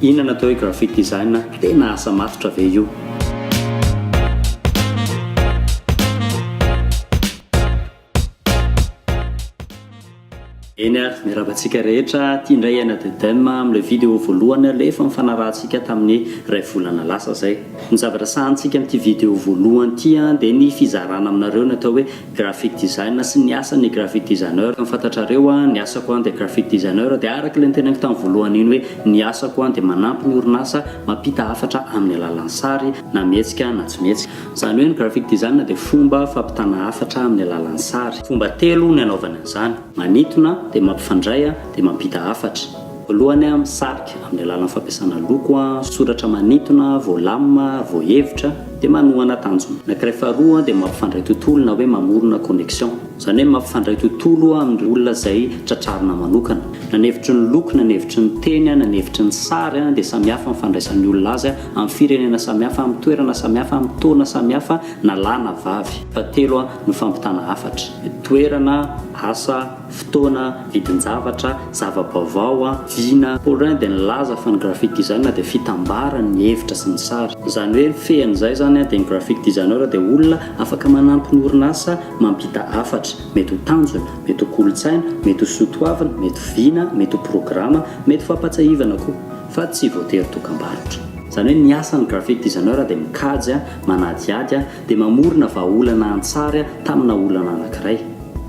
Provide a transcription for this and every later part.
inona atao hoe graphic design tena asa matotra ve io. Eny ary mirabantsika rehetra tia indray aina dedema amin'ilay vidéo voalohany lefa mifanarahantsika tamin'ny ray volana lasa zay. Ny zavatra sahantsika amin'ity vidéo voalohany ity dia ny fizarana aminareo ny atao hoe graphic design sy ny asan'ny graphic designer. Fantatrareo ny asako dia graphic designer dia araka ilay teneniko tamin'ny voalohany iny hoe ny asako dia manampy ny orinasa mampita hafatra amin'ny alalan'ny sary na mihetsika na tsy mihetsika. Izany hoe ny graphic design dia fomba fampitana hafatra amin'ny alalan'ny sary. Fomba telo ny anaovana an'izany: manintona, dia mampifandray, dia mampita hafatra. Voalohany misarika amin'ny alalan'ny fampiasana loko, soratra manintona, voalama, voahevitra dia manohana tanjona. Anankiray faharoa dia mampifandray tontolo na hoe mamorona connexion. Izany hoe mampifandray tontolo amin'ny olona izay tratrarina manokana. Na ny hevitry ny loko, na ny hevitry ny teny, na ny hevitry ny sary dia samihafa mifandraisan'ny olona azy amin'ny firenena samihafa, amin'ny toerana samihafa, amin'ny taona samihafa, na lahy na vavy. Fahatelo ny fampitana hafatra: toerana, asa, fotoana, vidin-javatra, zava-baovao, vina. Paulin dia nilaza fa ny graphic design dia fitambarana ny hevitra sy ny sary. Izany hoe fean'izay zany dia ny graphic designer dia olona afaka manampy ny orinasa mampita hafatra, mety ho tanjona, mety ho kolontsaina, mety ho soatoavana, mety ho vina, mety ho programa, mety ho fampatsahivana koa, fa tsy voatery dokam-barotra. Izany hoe ny asan'ny graphic designer dia mikajy, manadiady, dia mamorona vahaolana an-tsary tamina olana anankiray.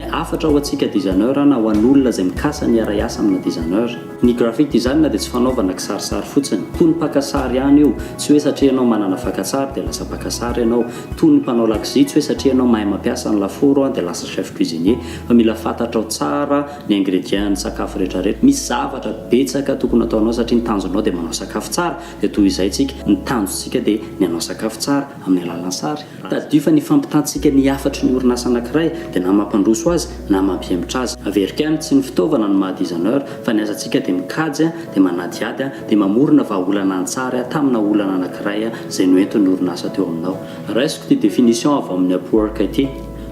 Afatra ho antsika designer na ho an'olona izay mikasa ny aray asa amina designer. Ny graphic design dia tsy fanaovana kisarisary fotsiny. Toy ny mpakasary ihany io, tsy hoe satria ianao manana fakatsary dia lasa mpakasary ianao. Toy ny mpanao lakozia, tsy hoe satria ianao mahay mampiasa ny laforo dia lasa chef cuisinier. Fa mila fantatrao tsara ny ingrédients ny sakafo rehetrarehetra. Misy zavatra betsaka tokony ataonao satria ny tanjonao dia manao sakafo tsara. Dia toy izay tsika, ny tanjontsika dia ny hanao sakafo tsara amin'ny alalan'ny sary. Taddio fa ny fampitantsika ny hafatry ny orinasa anankiray dia na mampandroso azy na mampiembotra azy. Averika ihany tsy ny fitaovana ny maha designer fa ny asantsika dia mikajy, dia manadiady, dia mamorona vahaolana an-tsary tamina olana anankiray izay noentin'ny orinasa teo aminao. Raisiko ity définition avy amin'ny Upwork ity.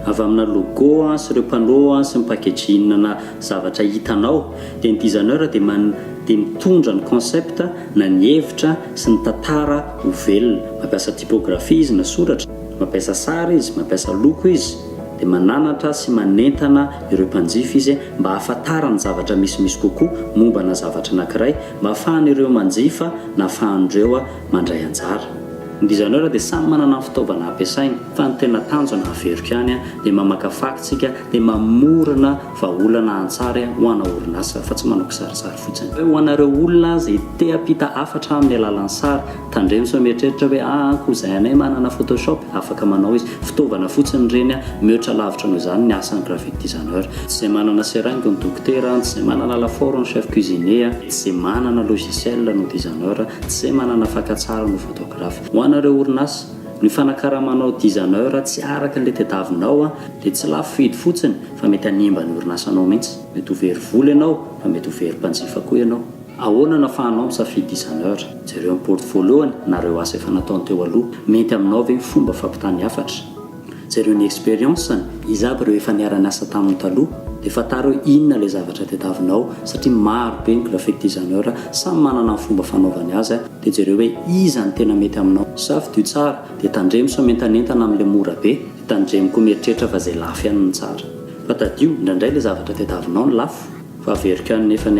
Avy amina logo sy ireo panneau sy ny packaging na zavatra hitanao dia ny designer dia mitondra ny concept na ny hevitra sy ny tantara ho velona. Mampiasa typographie izy na soratra, mampiasa sary izy, mampiasa loko izy, dia mananatra sy manentana ireo mpanjifa izy mba hahafantarany zavatra misimisy kokoa momba na zavatra anankiray, mba ahafahan'ireo manjifa na ahafahan'ireo mandray anjara. Ny designer dia samy manana fitaovana ampiasainy, fa ny tena tanjona averiko ihany dia mamaka fakitsika dia mamorona vahaolana an-tsary ho ana orinasa fa tsy manao kisarisary fotsiny. Hoe ho anareo olona izay te hampita hafatra amin'ny alalan'ny sary, tandremo sy mieritreritra hoe koa izay anay manana photoshop, afaka manao izy. Fitaovana fotsiny ireny mihoatra lavitra noho izany ny asan'ny graphic designer. Tsy izay manana seringue ny dokotera, tsy izay manana laforo ny chef cuisinier, tsy izay manana logiciel no designer, tsy izay manana fakatsara no photographe. Anareo orinasa ny fanakaramanao designer tsy araka ilay tediavinao dia tsy lafo vidy fotsiny fa mety hanimba ny orinasanao mihitsy. Mety ho very vola ianao fa mety ho very mpanjifa koa ianao. Ahoana no ahafahanao misafidy designer? Jereo ny portfolio na ireo asa efa nataony teo aloha. Mety aminao ve fomba fampitany hafatra? Jereo ny expérience izy aby ireo efa niarana asa tamin'ny taloha dia fantaro inona ilay zavatra tediavinao satria maro be ny graphic designer samy manana ny fomba fanaovany azy. Dia jereo hoe iza ny tena mety aminao. Safidio tsara dia tandremo so mentanentana amin'ilay mora be, dia tandremo koa mieritreritra fa izay lafo ihany ny tsara. Fa tadio indraindray ilay zavatra tediavinao ny lafo fa averiko ihany nefa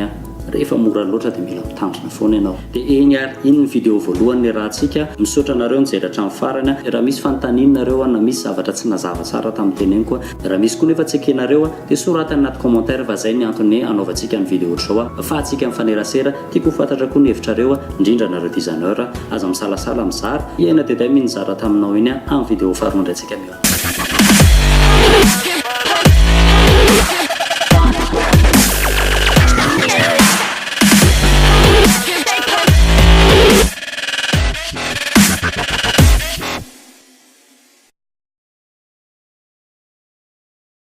rehefa mora loatra dia mila mitandrina foana ianao. Dia eny ary iny ny vidéo voalohany ny rahantsika. Misaotra anareo nijery hatramin'ny farany. Raha misy fanontanianareo na misy zavatra tsy nazava tsara tamin'ny teneniko, raha misy koa nefa tsy ekenareo dia soratany anaty commentaire fa izay ny antony anaovantsika ny vidéo ohatr'izao ahafahantsika mifanerasera. Tiako ho fantatra koa ny hevitrareo indrindra nareo designer aza misalasala mizara iaina dia mizara taminao iny amin'ny vidéo faharoa indray antsika mio.